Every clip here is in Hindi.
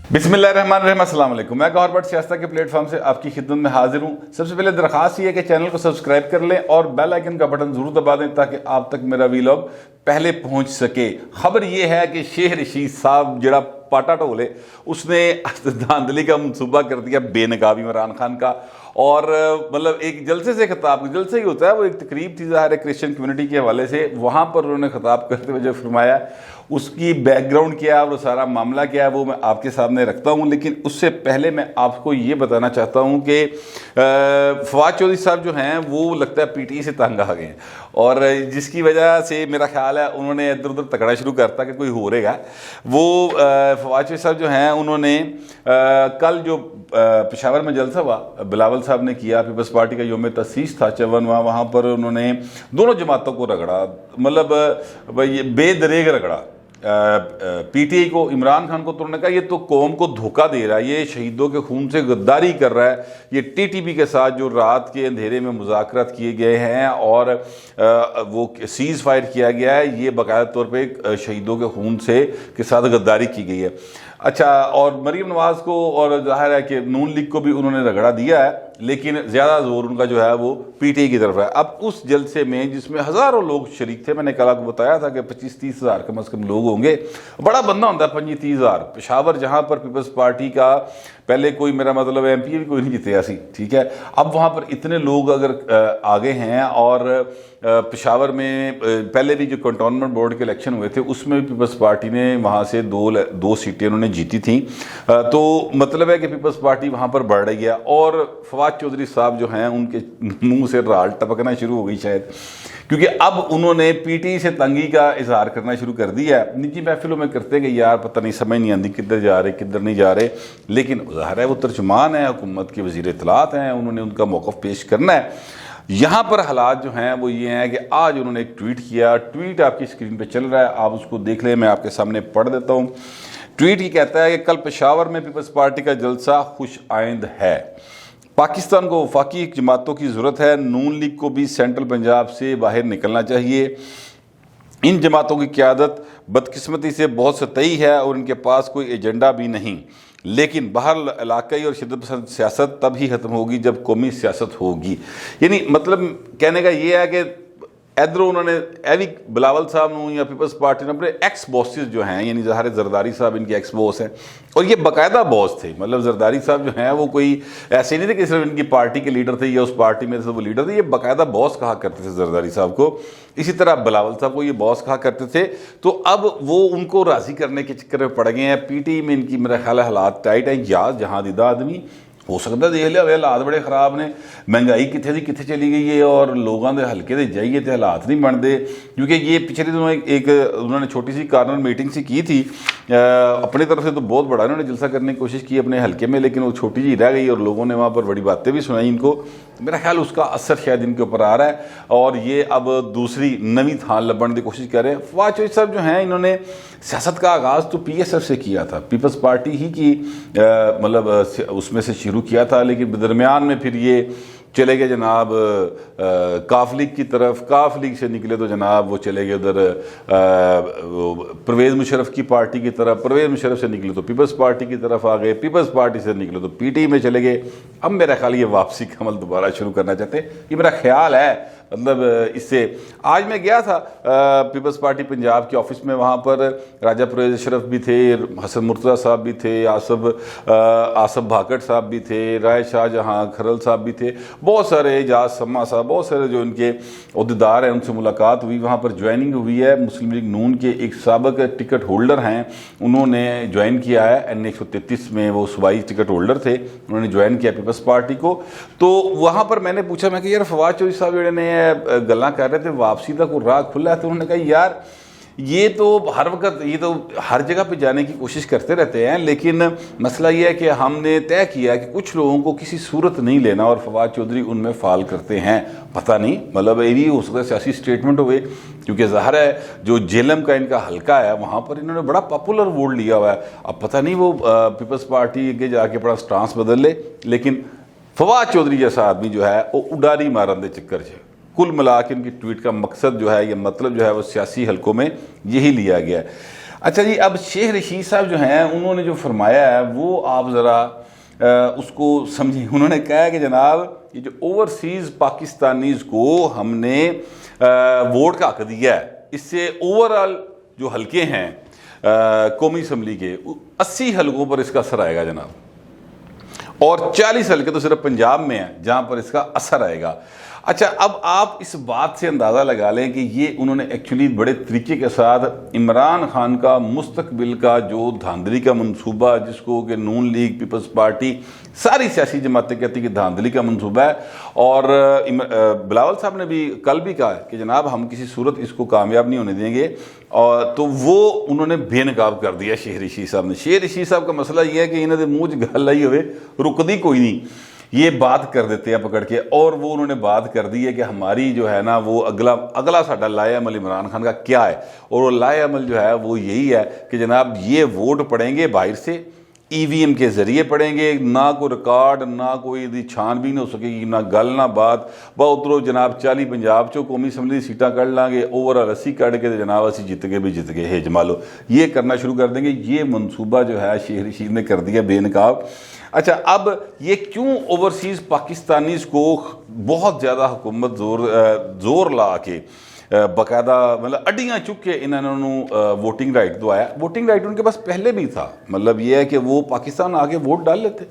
बिस्मिल्लाहिर्रहमानिर्रहीम, अस्सलाम वालेकुम। मैं गौहर भट्ट सियासत के प्लेटफॉर्म से आपकी खिदमत में हाजिर हूँ। सबसे पहले दरखास्त ये है कि चैनल को सब्सक्राइब कर लें और बेल आइकन का बटन जरूर दबा दें ताकि आप तक मेरा वीलॉग पहले पहुंच सके। खबर ये है कि शेख रशीद साहब जरा पाटा ढोले उसने धांधली का मनसूबा कर दिया बेनकाब इमरान खान का, और मतलब एक जलसे से खिताब, जलसे ही होता है वो, एक तकरीब थी ज़ाहिर है क्रिश्चियन कम्युनिटी के हवाले से, वहाँ पर उन्होंने खिताब करते हुए जो फरमाया उसकी बैकग्राउंड क्या है और सारा मामला क्या है वो मैं आपके सामने रखता हूँ। लेकिन उससे पहले मैं आपको ये बताना चाहता हूँ कि फवाद चौधरी साहब जो हैं वो लगता है पीटी से तंग आ गए हैं, और जिसकी वजह से मेरा ख्याल है उन्होंने इधर उधर तकड़ा शुरू करता कि कोई हो रहेगा। वो फवाद चौधरी साहब जो हैं उन्होंने कल जो पेशावर में जलसा हुआ बिलावल साहब ने किया, पीपल्स पार्टी का योम तसीस था 54वां, वहाँ पर उन्होंने दोनों जमातों को रगड़ा, मतलब बेदरेग रगड़ा। पीटीआई को, इमरान खान को, तो उन्होंने कहा ये तो कौम को धोखा दे रहा है, ये शहीदों के खून से गद्दारी कर रहा है, ये टीटीपी के साथ जो रात के अंधेरे में मुज़ाकरात किए गए हैं और वो सीज़ फायर किया गया है, ये बाकायदा तौर पे शहीदों के खून से के साथ गद्दारी की गई है। अच्छा, और मरीम नवाज़ को और जाहिर है कि नून लीग को भी उन्होंने रगड़ा दिया है, लेकिन ज़्यादा जोर उनका जो है वो पीटीआई की तरफ है। अब उस जलसे में जिसमें हज़ारों लोग शरीक थे, मैंने कल आपको बताया था कि 25-30 हज़ार कम अज़ कम लोग होंगे, बड़ा बंदा होता है 25-30 हज़ार। पेशावर जहाँ पर पीपल्स पार्टी का पहले कोई, मेरा मतलब एमपी भी कोई नहीं जीते ऐसी, ठीक है, अब वहाँ पर इतने लोग अगर आगे हैं, और पेशावर में पहले भी जो कंटोनमेंट बोर्ड के इलेक्शन हुए थे उसमें भी पीपल्स पार्टी ने वहाँ से दो सीटें उन्होंने जीती थी, तो मतलब है कि पीपल्स पार्टी वहाँ पर बढ़ रही है। और फवाद चौधरी साहब जो हैं उनके मुंह से राल टपकना शुरू हो गई शायद, क्योंकि अब उन्होंने पीटी से तंगी का इजहार करना शुरू कर दिया है। निजी महफिलों में करते कि यार पता नहीं, समझ नहीं आती किधर जा रहे किधर नहीं जा रहे, लेकिन ज़ाहिर है वो तर्जुमान है हुकूमत के, वज़ीर इत्तलात हैं, उन्होंने उनका मौक़िफ़ पेश करना है। यहाँ पर हालात जो हैं वो ये हैं कि आज उन्होंने एक ट्वीट किया, ट्वीट आपकी स्क्रीन पे चल रहा है, आप उसको देख लें, मैं आपके सामने पढ़ देता हूँ। ट्वीट ये कहता है कि कल पेशावर में पीपल्स पार्टी का जलसा खुश आइंद है, पाकिस्तान को वफाकी जमातों की ज़रूरत है, नून लीग को भी सेंट्रल पंजाब से बाहर निकलना चाहिए। इन जमातों की क़यादत बदकिस्मती से बहुत सतही है और इनके पास कोई एजेंडा भी नहीं, लेकिन बहर इलाक़ाई और शिद्दत पसंद सियासत तब ही ख़त्म होगी जब कौमी सियासत होगी। यानी मतलब कहने का ये है कि इधरों उन्होंने एवी बिलावल साहब या पीपल्स पार्टी ने अपने एक्स बॉसेस जो हैं, यानी ज़ाहिर जरदारी साहब इनके एक्स बॉस हैं, और ये बाकायदा बॉस थे, मतलब जरदारी साहब जो हैं वो कोई ऐसे नहीं थे कि सिर्फ इनकी पार्टी के लीडर थे या उस पार्टी में से वो लीडर थे, ये बाकायदा बॉस कहा करते थे जरदारी साहब को। इसी तरह बिलावल साहब को ये बॉस कहा करते थे। तो अब वो उनको राज़ी करने के चक्कर में पड़ गए हैं। पीटी में इनकी मेरा ख्याल हालात टाइट हैं, या जहाँ दीदा आदमी हो सकता देख लिया हालात बड़े खराब ने, महंगाई कितने दी कितने चली गई है, और लोगों के हल्के दे जाइए तो हालात नहीं बनते। क्योंकि ये पिछले दिनों एक उन्होंने छोटी सी कॉर्नर मीटिंग सी की थी, अपनी तरफ से तो बहुत बड़ा उन्होंने जलसा करने की कोशिश की अपने हल्के में, लेकिन वो छोटी जी रह गई और लोगों ने वहाँ पर बड़ी बातें भी सुनाई इनको। मेरा ख्याल उसका असर शायद इनके ऊपर आ रहा है, और ये अब दूसरी नवी थान लबन की कोशिश कर रहे हैं। फवाद चौधरी साहब जो हैं इन्होंने सियासत का आगाज़ तो पीएसएफ से किया था, पीपल्स पार्टी ही की मतलब उसमें से शुरू किया था, लेकिन दरमियान में फिर ये चले गए जनाब काफ लीग की तरफ, काफ लीग से निकले तो जनाब वो चले गए उधर परवेज़ मुशर्रफ की पार्टी की तरफ, परवेज़ मुशर्रफ से निकले तो पीपल्स पार्टी की तरफ आ गए, पीपल्स पार्टी से निकले तो पीटी में चले गए। अब मेरा ख्याल ये वापसी का अमल दोबारा शुरू करना चाहते हैं, ये मेरा ख्याल है। मतलब इससे आज मैं गया था पीपल्स पार्टी पंजाब के ऑफिस में, वहाँ पर राजा परवेज़ अशरफ भी थे, हसन मुर्तज़ा साहब भी थे, आसफ भाकट साहब भी थे, राय शाहजहाँ खरल साहब भी थे, बहुत सारे एजाज सम्मा साहब, बहुत सारे जो इनके अहदेदार हैं उनसे मुलाकात हुई। वहाँ पर ज्वाइनिंग हुई है, मुस्लिम लीग नून के एक साबिक टिकट होल्डर हैं, उन्होंने ज्वाइन किया है, N133 में वो सूबाई टिकट होल्डर थे, उन्होंने ज्वाइन किया पीपल्स पार्टी को। तो वहाँ पर मैंने पूछा, मैं कि यार फवाद चौधरी साहब जोड़े ने गल्ला कर रहे थे वापसी का कोई राह खुला है, तो उन्होंने कहा यार ये तो हर वक्त, ये तो हर जगह पे जाने की कोशिश करते रहते हैं, लेकिन मसला ये है कि हमने तय किया कि कुछ लोगों को किसी सूरत नहीं लेना, और फवाद चौधरी उनमें फाल करते हैं। पता नहीं, मतलब ये भी हो सकता है सियासी स्टेटमेंट हुए, क्योंकि ज़ाहिर है जो जेलम का इनका हल्का है वहाँ पर इन्होंने बड़ा पॉपुलर वोट लिया हुआ है। अब पता नहीं वो पीपल्स पार्टी के जाके बड़ा स्टांस बदल ले, लेकिन फवाद चौधरी जैसा आदमी जो है वो उडारी मारन के चक्कर से, कुल मिला के उनकी ट्वीट का मकसद जो है, ये मतलब जो है वो सियासी हलकों में यही लिया गया है। अच्छा जी, अब शेख रशीद साहब जो हैं उन्होंने जो फरमाया है वो आप ज़रा उसको समझिए। उन्होंने कहा है कि जनाब ये जो ओवरसीज़ पाकिस्तानीज़ को हमने वोट का हक दिया है, इससे ओवरऑल जो हलके हैं कौमी असम्बली के 80 हलकों पर इसका असर आएगा जनाब, और 40 हल्के तो सिर्फ पंजाब में हैं जहां पर इसका असर आएगा। अच्छा, अब आप इस बात से अंदाज़ा लगा लें कि ये उन्होंने एक्चुअली बड़े तरीके के साथ इमरान खान का मुस्तकबिल का जो धांधली का मंसूबा, जिसको कि नून लीग, पीपल्स पार्टी, सारी सियासी जमातें कहती कि धांधली का मंसूबा है, और बिलावल साहब ने भी कल भी कहा कि जनाब हम किसी सूरत इसको कामयाब नहीं होने देंगे, और तो वो उन्होंने बेनकाब कर दिया शेख रशीद साहब ने। शेख रशीद साहब का मसला ये है कि इन्होंने मुँह च गल लाई हुए रुकदी कोई नहीं, ये बात कर देते हैं पकड़ के। और वो उन्होंने बात कर दी है कि हमारी जो है ना वो अगला साडा लाया अमल इमरान खान का क्या है, और वो लाया अमल जो है वो यही है कि जनाब ये वोट पड़ेंगे बाहर से, ईवीएम के ज़रिए पड़ेंगे, ना कोई रिकॉर्ड, ना कोई छानबीन हो सकेगी, ना गल ना बात। उतरो जनाब 40 पंजाब चो कौमी असम्बली सीटां कढ़ लाँगे, ओवरऑल 80 कढ़ के तो जनाब असी जित गए भी जित गए, हे जमालो ये करना शुरू कर देंगे। ये मनसूबा जो है शेख रशीद ने कर दिया बेनकाब। अच्छा, अब ये क्यों ओवरसीज़ पाकिस्तानीज़ को बहुत ज़्यादा हुकूमत जोर ला के बाकायदा मतलब अड्डियाँ चुक के इन्होंने वोटिंग राइट दवाया। वोटिंग राइट उनके पास पहले भी था, मतलब ये है कि वो पाकिस्तान आके वोट डाल लेते।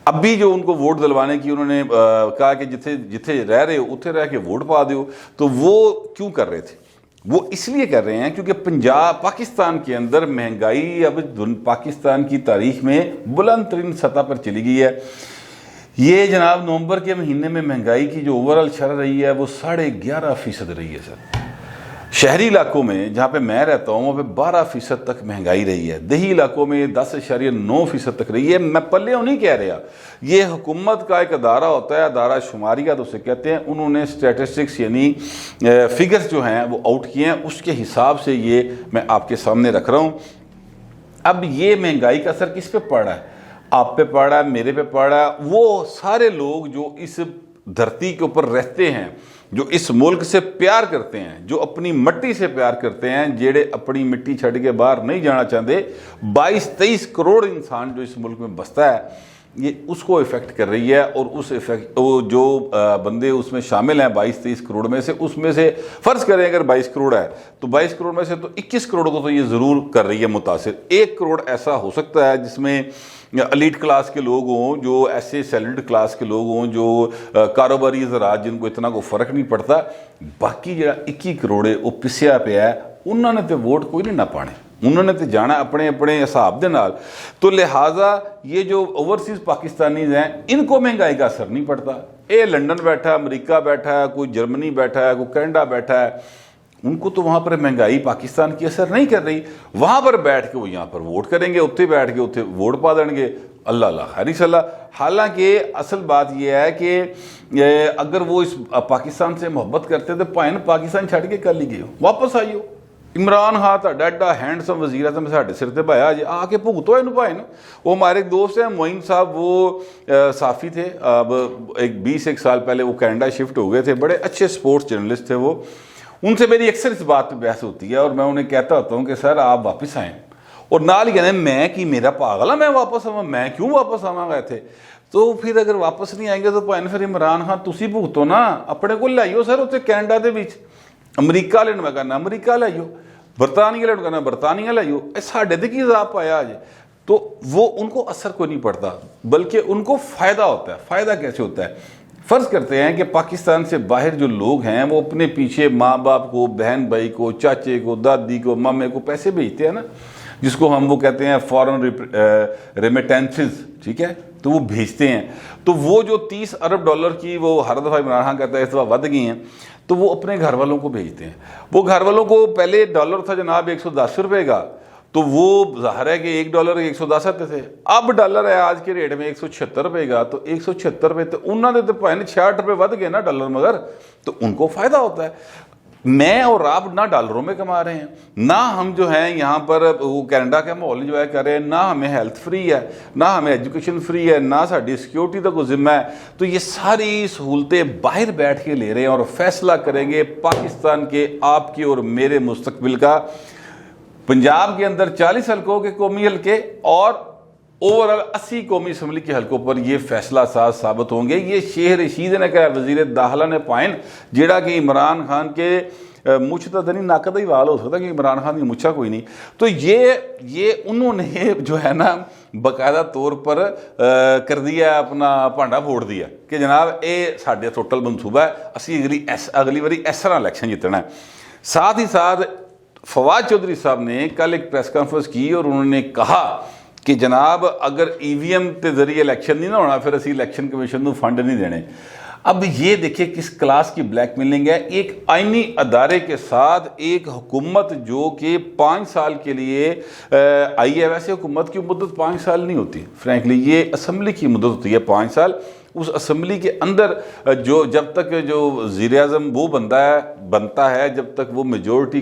अब भी जो उनको वोट दिलवाने की उन्होंने कहा कि जिथे जिथे रह रहे हो उत्थे रह के वोट पा दो, तो वो क्यों कर रहे थे? वो इसलिए कर रहे हैं क्योंकि पाकिस्तान के अंदर महंगाई अब पाकिस्तान की तारीख में बुलंद तरीन सतह पर चली गई है। ये जनाब नवंबर के महीने में महंगाई की जो ओवरऑल शरह रही है वो 11.5% रही है सर। शहरी इलाकों में जहाँ पे मैं रहता हूँ वहाँ पे 12% तक महंगाई रही है, देही इलाकों में 10.9% तक रही है। मैं पल्ले नहीं कह रहा, ये हुकूमत का एक अदारा होता है, अदारा शुमारियात उसे कहते हैं। उन्होंने स्टैटिस्टिक्स यानी फिगर्स जो हैं वो आउट किए हैं, उसके हिसाब से ये मैं आपके सामने रख रहा हूँ। अब ये महंगाई का असर किस पे पड़ रहा है? आप पे पड़ रहा है, मेरे पे पड़ रहा है। वो सारे लोग जो इस धरती के ऊपर रहते हैं, जो इस मुल्क से प्यार करते हैं, जो अपनी मिट्टी से प्यार करते हैं, जेड़े अपनी मिट्टी छड़ के बाहर नहीं जाना चाहते, 22-23 करोड़ इंसान जो इस मुल्क में बसता है, ये उसको इफ़ेक्ट कर रही है। और उस इफेक्ट वो जो बंदे उसमें शामिल हैं 22-23 करोड़ में से, उसमें से फ़र्ज़ करें अगर 22 करोड़ है तो 22 करोड़ में से तो 21 करोड़ को तो ये ज़रूर कर रही है मुतासिर। 1 करोड़ ऐसा हो सकता है जिसमें एलीट क्लास के लोग हों, जो ऐसे सैलरीड क्लास के लोग हों, जो कारोबारी ज़रात जिनको इतना को फ़र्क नहीं पड़ता। बाकी जो 21 करोड़ है वो पिसिया पे है, उन्होंने तो वोट कोई नहीं ना पाने, उन्होंने तो जाना अपने अपने हिसाब के नाल। तो लिहाजा ये जो ओवरसीज़ पाकिस्तानीज़ हैं इनको महंगाई का असर नहीं पड़ता। ये लंदन बैठा है, अमेरिका बैठा है, कोई जर्मनी बैठा है, कोई कनाडा बैठा है, उनको तो वहाँ पर महंगाई पाकिस्तान की असर नहीं कर रही। वहाँ पर बैठ के वो यहाँ पर वोट करेंगे, उत्थे बैठ के उत्थे वोट पा देंगे, अल्लाह अल्लाह खैरी सल्लाह। हालांकि असल बात यह है कि अगर वो इस पाकिस्तान से मोहब्बत करते तो भाएं पाकिस्तान छड़ के कल ही गए हो, वापस आइयो। इमरान खान तुहाडा एडा हैंडसम वजीर है, साढ़े सिर ते भाया जे आके भुगतो इनू भाएं। वो हमारे एक दोस्त हैं मोइन साहब, वो साफ़ी थे, अब 20-21 साल पहले वो कनाडा शिफ्ट हो गए थे, बड़े अच्छे स्पोर्ट्स जर्नलिस्ट थे वो। उनसे मेरी अक्सर इस बात पे बहस होती है और मैं उन्हें कहता होता हूँ कि सर आप वापस आएँ, और नाल ही कहते हैं मैं कि मेरा पागल है मैं वापस आवा, मैं क्यों वापस आवांगा इत्थे। तो फिर अगर वापस नहीं आएंगे तो भाई फिर इमरान खान तुसी भुगतो ना, अपने को लाइयो सर उत्थे कैनेडा दे विच, अमरीका वाले मैं कहना अमरीका लाइयो, बरतानिया वाले कहना बरतानिया लाइयो, साढ़े ते की जाप पाया अजे। तो वो उनको असर कोई नहीं पड़ता, बल्कि उनको फ़ायदा होता है। फ़ायदा कैसे होता है? फ़र्ज़ करते हैं कि पाकिस्तान से बाहर जो लोग हैं वो अपने पीछे माँ बाप को, बहन भाई को, चाचे को, दादी को, मामे को पैसे भेजते हैं ना, जिसको हम वो कहते हैं फॉरेन रेमिटेंसेस, ठीक है, तो वो भेजते हैं। तो वो जो 30 अरब डॉलर की वो हर दफ़ा इमरान खान कहता है इस दफ़ा बढ़ गई हैं, तो वो अपने घर वालों को भेजते हैं। वो घर वालों को पहले डॉलर था जनाब 110 रुपये का, तो वो ज़ाहिर है कि $1 110 आते थे। अब डॉलर है आज के रेट में 176 रुपये का, तो 176 रुपये तो उन्होंने तो भाई 66 रुपये बढ़ गए ना डॉलर, मगर तो उनको फ़ायदा होता है। मैं और आप ना डॉलरों में कमा रहे हैं, ना हम जो हैं यहाँ पर वो कनाडा का माहौल इंजॉय कर रहे हैं, ना हमें हेल्थ फ्री है, ना हमें एजुकेशन फ्री है, ना साड़ी सिक्योरिटी का कोई जिम्मा है। तो ये सारी सहूलतें बाहर बैठ के ले रहे हैं और फैसला करेंगे पाकिस्तान के, आपके और मेरे मुस्तकबिल का। पंजाब के अंदर 40 हल्कों के कौमी हल्के और ओवरऑल 80 कौमी असम्बली के हल्कों पर यह फैसला साज साबित होंगे। ये शेख रशीद ने कहा, वजीर दाखिला ने पाइन जेड़ा कि इमरान खान के मुछ तो नहीं नाकद ही वाल हो सकता कि इमरान खान की मुछा कोई नहीं। तो ये उन्होंने जो है ना बाकायदा तौर पर कर दिया, अपना भांडा फोड़ दिया कि जनाब ये साढ़े टोटल मनसूबा है, असी अगली बारी इस तरह इलैक्शन जितना है। साथ ही साथ फवाद चौधरी साहब ने कल एक प्रेस कॉन्फ्रेंस की और उन्होंने कहा कि जनाब अगर EVM के जरिए इलैक्शन नहीं ना होना फिर असी इलैक्शन कमीशन को फंड नहीं देने। अब ये देखिए किस क्लास की ब्लैकमेलिंग है। एक आईनी अदारे के साथ एक हुकूमत जो कि 5 साल के लिए आई है। वैसे हुकूमत की मुद्दत 5 साल नहीं होती, फ्रैंकली ये असम्बली की मुद्दत होती है 5 साल। उस असम्बली के अंदर जो जब तक जो वज़ीर-ए-आज़म वो बनता है जब तक वो मेजोरिटी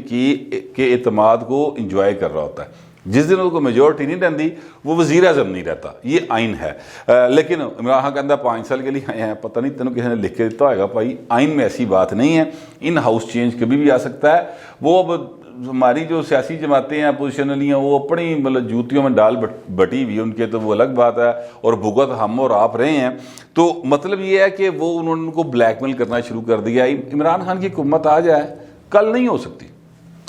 के एतमाद को इंजॉय कर रहा होता है। जिस दिन उनको मेजोरिटी नहीं रहती वो वज़ीर-ए-आज़म नहीं रहता, ये आइन है। लेकिन इमरान खान कहता 5 साल के लिए आए हैं, पता नहीं तेनों किसी ने लिख के दिता होगा भाई, आइन में ऐसी बात नहीं है। इन हाउस चेंज कभी भी आ सकता है। वो अब हमारी जो सियासी जमातें हैं अपोजिशनली हैं वो अपनी मतलब जूतियों में डाल बटी हुई उनके, तो वो अलग बात है और भुगत हम और आप रहे हैं। तो मतलब ये है कि वो उन्होंने उनको ब्लैकमेल करना शुरू कर दिया। इमरान खान की हुकूमत आ जाए कल नहीं हो सकती,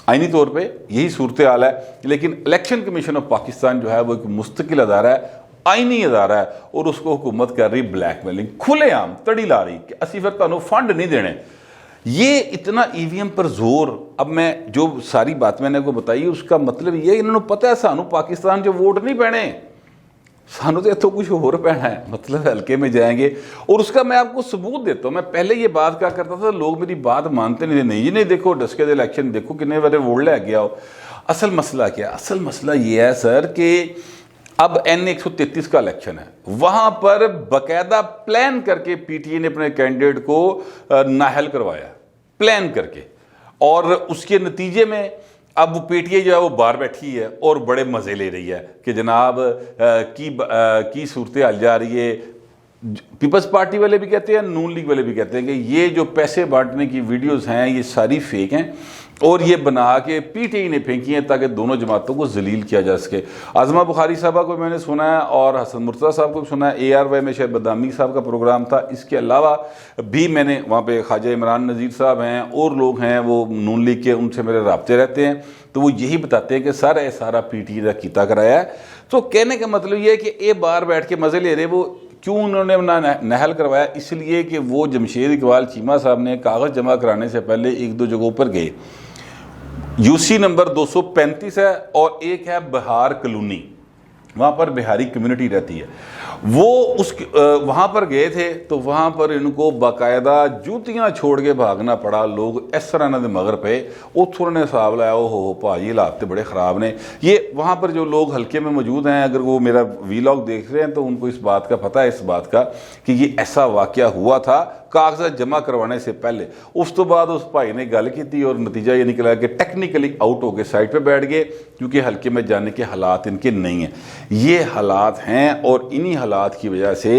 आईनी तौर पे यही सूरत हाल है। लेकिन इलेक्शन कमीशन ऑफ पाकिस्तान जो है वो एक मुस्तकिल अदारा है, आईनी अदारा है और उसको हुकूमत कर रही ब्लैकमेलिंग, खुलेआम तड़ी ला रही कि असी फिर तुहानू फंड नहीं देने। ये इतना EVM पर जोर, अब मैं जो सारी बात मैंने को बताई उसका मतलब ये इन्होंने पता है सानू पाकिस्तान जो वोट नहीं पैने, सानू तो इतों कुछ होर पैना है, मतलब हल्के में जाएंगे। और उसका मैं आपको सबूत देता हूँ। मैं पहले ये बात क्या करता था, लोग मेरी बात मानते नहीं थे, नहीं देखो डस्के दे इलेक्शन देखो कितने बारे वोट लै गया हो। असल मसला क्या है? असल मसला ये है सर कि अब N 133 का इलेक्शन है, वहां पर बाकायदा प्लान करके PTI ने अपने कैंडिडेट को नाहल करवाया, प्लान करके, और उसके नतीजे में अब PTI जो है वो बाहर बैठी है और बड़े मज़े ले रही है कि जनाब की सूरत हाल जा रही है। पीपल्स पार्टी वाले भी कहते हैं, नून लीग वाले भी कहते हैं कि ये जो पैसे बांटने की वीडियोस हैं ये सारी फेक हैं और ये बना के PTI ने फेंकी हैं ताकि दोनों जमातों को जलील किया जा सके। आज़मा बुखारी साहबा को मैंने सुना है और हसन मुर्तज़ा साहब को भी सुना है। ARY में शायद बदामी साहब का प्रोग्राम था। इसके अलावा भी मैंने वहाँ पे ख्वाजा इमरान नज़ीर साहब हैं और लोग हैं वो नून लीग के, उनसे मेरे राब्ते रहते हैं, तो वो यही बताते हैं कि सारा PTI का कीता कराया है। तो कहने का मतलब ये है कि ये बाहर बैठ के मज़े ले रहे। वो क्यों उन्होंने नहल करवाया? इसलिए कि वो जमशेद इकबाल चीमा साहब ने कागज़ जमा कराने से पहले 1-2 जगहों पर गए। UC नंबर 235 है और एक है बिहार कॉलोनी, वहाँ पर बिहारी कम्युनिटी रहती है। वो वहाँ पर गए थे तो वहाँ पर इनको बाकायदा जूतियाँ छोड़ के भागना पड़ा। लोग इस तरह इन्होंने मगर पे उन्होंने ने हिसाब लाया, हो भाई हालात तो बड़े ख़राब ने। ये वहाँ पर जो लोग हल्के में मौजूद हैं, अगर वो मेरा वीलॉग देख रहे हैं तो उनको इस बात का पता है, इस बात का कि ये ऐसा वाक़या हुआ था कागजात जमा करवाने से पहले। उस तो बाद उस भाई ने गल की थी और नतीजा ये निकला कि टेक्निकली आउट हो गए, साइड पे बैठ गए क्योंकि हल्के में जाने के हालात इनके नहीं हैं। ये हालात हैं और इन्हीं हालात की वजह से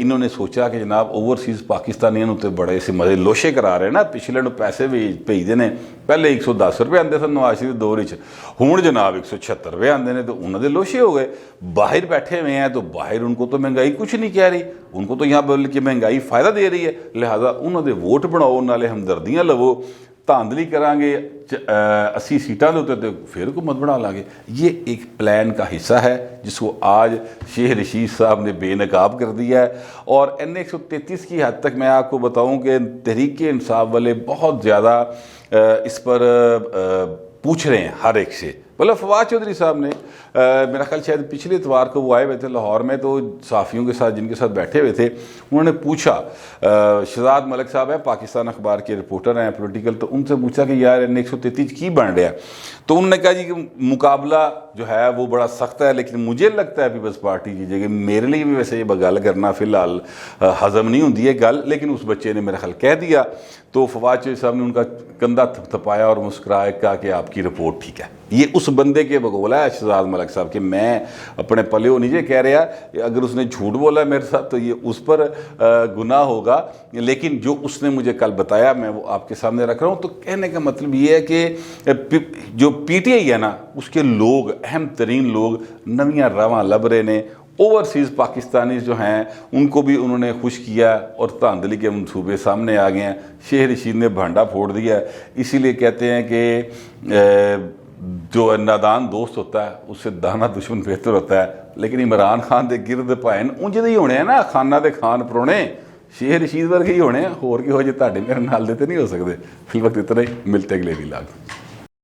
इन्होंने सोचा कि जनाब ओवरसीज़ पाकिस्तानियों तो बड़े से मजे लोशे करा रहे हैं ना, पिछले पैसे भेजते हैं। पहले 110 रुपये आते थे नवाज शरीफ दौर च, हूँ जनाब 176 रुपये आते हैं, तो उन्होंने लोशे हो गए। बाहर बैठे हुए हैं तो बाहर उनको तो महंगाई कुछ नहीं कह रही, उनको तो यहाँ बोल के महंगाई फ़ायदा दे रही है, लिहाजा उन्होंने वोट बनाओ, नाले हमदर्दियाँ लवो, धांधली करांगे 80 सीटां के उत्ते तो फिर हुकूमत बना लांगे। ये एक प्लान का हिस्सा है जिसको आज शेख रशीद साहब ने बेनकाब कर दिया है। और N 133 की हद तक मैं आपको बताऊं कि तहरीक-ए-इंसाफ वाले बहुत ज़्यादा इस पर पूछ रहे हैं हर एक से। मतलब फवाद चौधरी साहब ने मेरा ख्याल शायद पिछले इतवार को वो आए हुए थे लाहौर में, तो साफ़ियों के साथ जिनके साथ बैठे हुए थे उन्होंने पूछा, शहजाद मलिक साहब है पाकिस्तान अखबार के रिपोर्टर हैं पॉलिटिकल, तो उनसे पूछा कि यार N 133 की बन रहा है? तो उन्होंने कहा जी कि मुकाबला जो है वो बड़ा सख्त है, लेकिन मुझे लगता है पीपल्स पार्टी की जगह मेरे लिए भी वैसे ये गल करना फ़िलहाल हज़म नहीं होती है गल, लेकिन उस बच्चे ने मेरा ख्याल कह दिया। तो फवाद चौधरी साहब ने उनका कंधा थपथपाया और मुस्कुराया, कहा कि आपकी रिपोर्ट ठीक है। ये उस बंदे के बकौला है शहजाद मलिक साहब कि मैं अपने पले नहीं जे कह रहा, अगर उसने झूठ बोला मेरे साथ तो ये उस पर गुनाह होगा, लेकिन जो उसने मुझे कल बताया मैं वो आपके सामने रख रहा हूँ। तो कहने का मतलब ये है कि जो पीटीआई है ना, उसके लोग, अहम तरीन लोग नवियाँ रवां लब रहे ने, ओवरसीज़ पाकिस्तानी जो हैं उनको भी उन्होंने खुश किया और धांधली के मंसूबे सामने आ गए हैं। शेख रशीद ने भांडा फोड़ दिया। इसीलिए कहते हैं कि जो नादान दोस्त होता है उससे दाना दुश्मन बेहतर होता है। लेकिन इमरान खान के गिरद भाएन उंज दे ही होने हैं ना, खाना दे खान परोने शेख रशीद वर्गे ही होने, होर किहो जे तुहाडे मेरे नाल दे ते नहीं हो सकते। फिल वक्त इतना ही, मिलते अगले व्लॉग।